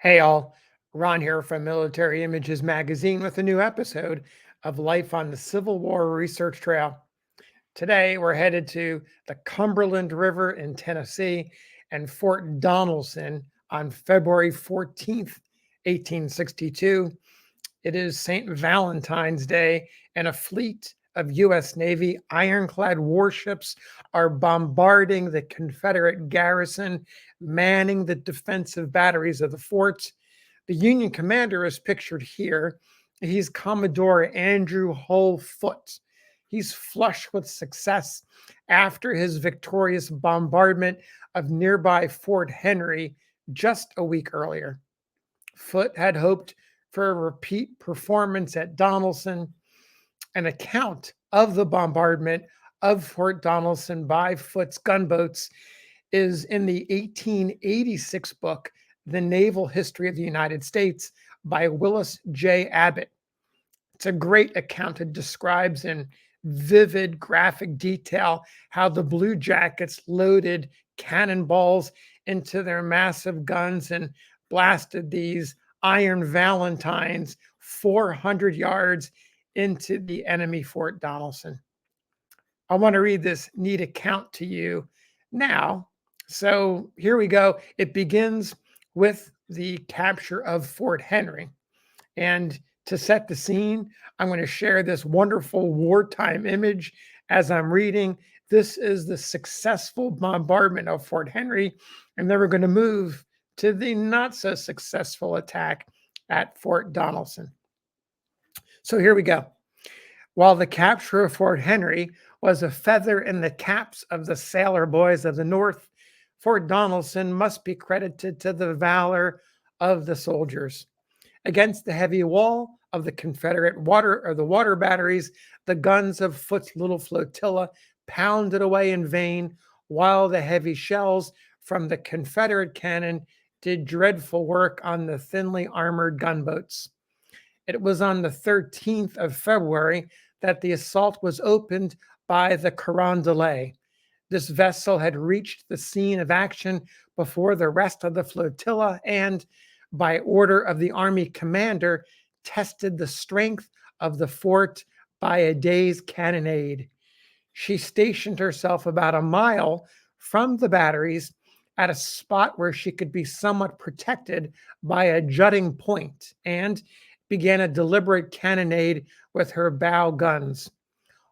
Hey all, Ron here from Military Images Magazine with a new episode of Life on the Civil War Research Trail. Today we're headed to the Cumberland River in Tennessee and Fort Donelson on February 14th, 1862. It is St. Valentine's Day, and a fleet of U.S. Navy ironclad warships are bombarding the Confederate garrison, manning the defensive batteries of the fort. The Union commander is pictured here. He's Commodore Andrew Hull Foote. He's flush with success after his victorious bombardment of nearby Fort Henry just a week earlier. Foote had hoped for a repeat performance at Donelson. An account of the bombardment of Fort Donelson by Foote's gunboats is in the 1886 book, The Naval History of the United States by Willis J. Abbott. It's a great account. It describes in vivid graphic detail how the Blue Jackets loaded cannonballs into their massive guns and blasted these iron Valentines 400 yards into the enemy Fort Donelson. I want to read this neat account to you now. So here we go. It begins with the capture of Fort Henry. And to set the scene, I'm going to share this wonderful wartime image as I'm reading. This is the successful bombardment of Fort Henry, and then we're going to move to the not so successful attack at Fort Donelson. So here we go. While the capture of Fort Henry was a feather in the caps of the sailor boys of the North, Fort Donelson must be credited to the valor of the soldiers. Against the heavy wall of the Confederate water batteries, the guns of Foote's little flotilla pounded away in vain, while the heavy shells from the Confederate cannon did dreadful work on the thinly armored gunboats. It was on the 13th of February that the assault was opened by the Carondelet. This vessel had reached the scene of action before the rest of the flotilla and, by order of the Army commander, tested the strength of the fort by a day's cannonade. She stationed herself about a mile from the batteries at a spot where she could be somewhat protected by a jutting point and began a deliberate cannonade with her bow guns.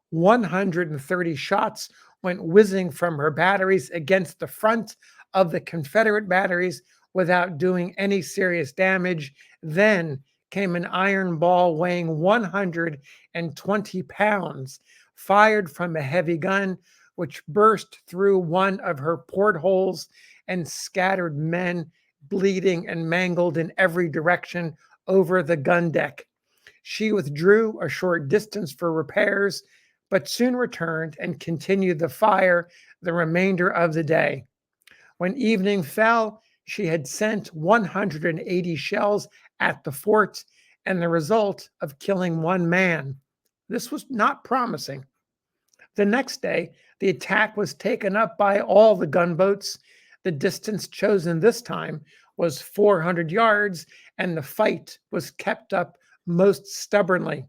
130 shots went whizzing from her batteries against the front of the Confederate batteries without doing any serious damage. Then came an iron ball weighing 120 pounds, fired from a heavy gun, which burst through one of her portholes and scattered men, bleeding and mangled in every direction, over the gun deck. She withdrew a short distance for repairs, but soon returned and continued the fire the remainder of the day. When evening fell, she had sent 180 shells at the fort, and the result of killing one man. This was not promising. The next day, the attack was taken up by all the gunboats. The distance chosen this time was 400 yards, and the fight was kept up most stubbornly.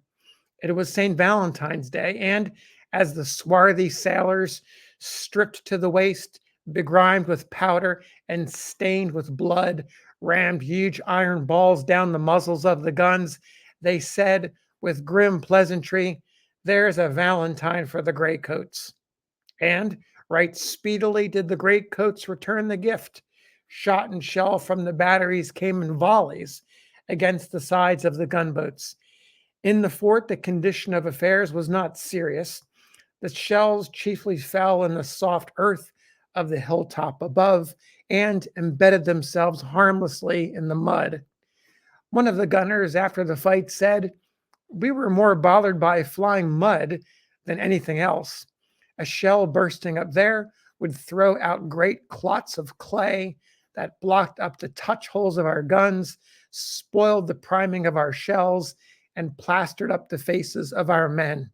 It was St. Valentine's Day, and as the swarthy sailors, stripped to the waist, begrimed with powder and stained with blood, rammed huge iron balls down the muzzles of the guns, they said with grim pleasantry, "There's a Valentine for the Graycoats." And right speedily did the Graycoats return the gift. Shot and shell from the batteries came in volleys against the sides of the gunboats. In the fort, the condition of affairs was not serious. The shells chiefly fell in the soft earth of the hilltop above and embedded themselves harmlessly in the mud. One of the gunners, after the fight, said, "We were more bothered by flying mud than anything else. A shell bursting up there would throw out great clots of clay that blocked up the touch holes of our guns, spoiled the priming of our shells, and plastered up the faces of our men.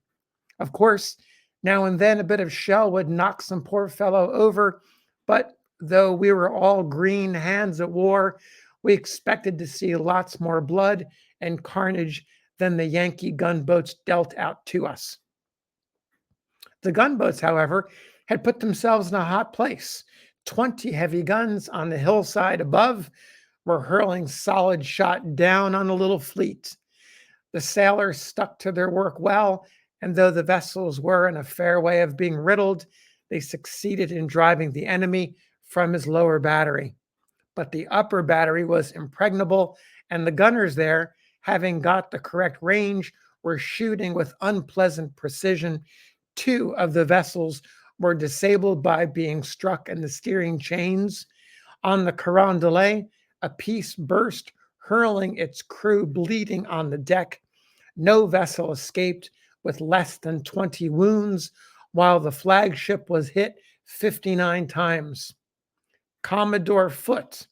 Of course, now and then a bit of shell would knock some poor fellow over, but though we were all green hands at war, We expected to see lots more blood and carnage than the Yankee gunboats dealt out to us. The gunboats, however, had put themselves in a hot place. 20 heavy guns on the hillside above were hurling solid shot down on the little fleet. The sailors stuck to their work well, and though the vessels were in a fair way of being riddled, they succeeded in driving the enemy from his lower battery. But the upper battery was impregnable, and the gunners there, having got the correct range, were shooting with unpleasant precision. Two of the vessels were disabled by being struck in the steering chains. On the Carondelet, a piece burst, hurling its crew bleeding on the deck. No vessel escaped with less than 20 wounds, while the flagship was hit 59 times. Commodore Foote,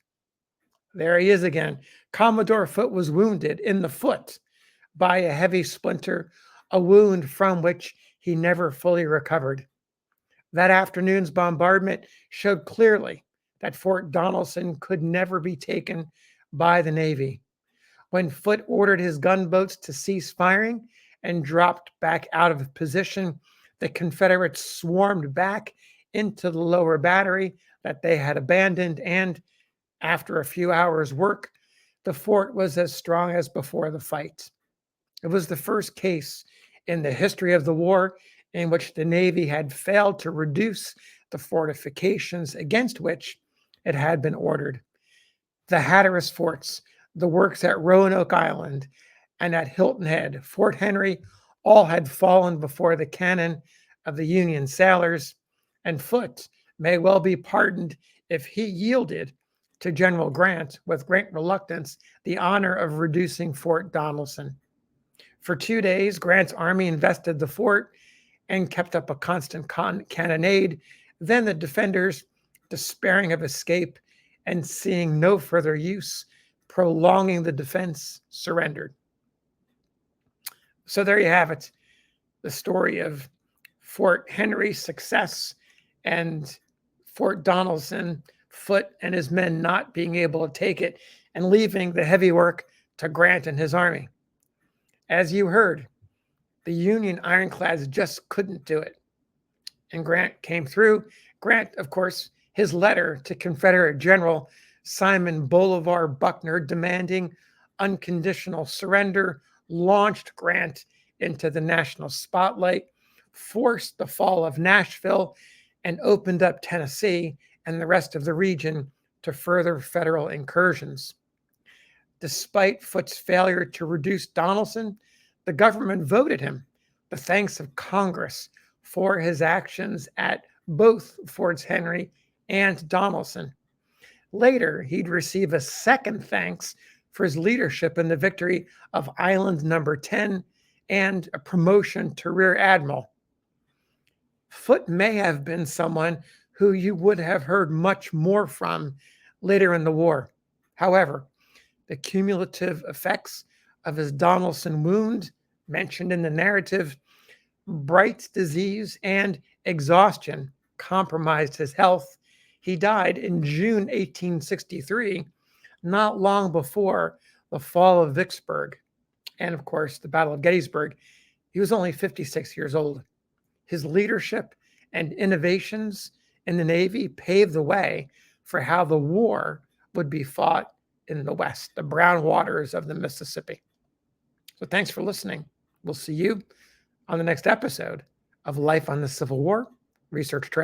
there he is again. Commodore Foote was wounded in the foot by a heavy splinter, a wound from which he never fully recovered. That afternoon's bombardment showed clearly that Fort Donelson could never be taken by the Navy. When Foote ordered his gunboats to cease firing and dropped back out of position, the Confederates swarmed back into the lower battery that they had abandoned, and after a few hours' work, the fort was as strong as before the fight. It was the first case in the history of the war in which the Navy had failed to reduce the fortifications against which it had been ordered. The Hatteras forts, the works at Roanoke Island, and at Hilton Head, Fort Henry, all had fallen before the cannon of the Union sailors, and Foote may well be pardoned if he yielded to General Grant, with great reluctance, the honor of reducing Fort Donelson. For 2 days, Grant's army invested the fort and kept up a constant cannonade. Then the defenders, despairing of escape and seeing no further use, prolonging the defense, surrendered. So there you have it, the story of Fort Henry's success and Fort Donelson, Foote and his men not being able to take it and leaving the heavy work to Grant and his army. As you heard, the Union ironclads just couldn't do it. And Grant came through. Grant, of course, his letter to Confederate General Simon Bolivar Buckner demanding unconditional surrender launched Grant into the national spotlight, forced the fall of Nashville, and opened up Tennessee and the rest of the region to further federal incursions. Despite Foote's failure to reduce Donelson, the government voted him the thanks of Congress for his actions at both Forts Henry and Donelson. Later, he'd receive a second thanks for his leadership in the victory of Island Number 10 and a promotion to Rear Admiral. Foote may have been someone who you would have heard much more from later in the war. However, the cumulative effects of his Donelson wound, mentioned in the narrative, Bright's disease, and exhaustion compromised his health. He died in June 1863, not long before the fall of Vicksburg and, of course, the Battle of Gettysburg. He was only 56 years old. His leadership and innovations in the Navy paved the way for how the war would be fought in the West, the brown waters of the Mississippi. So thanks for listening. We'll see you on the next episode of Life on the Civil War Research Trail.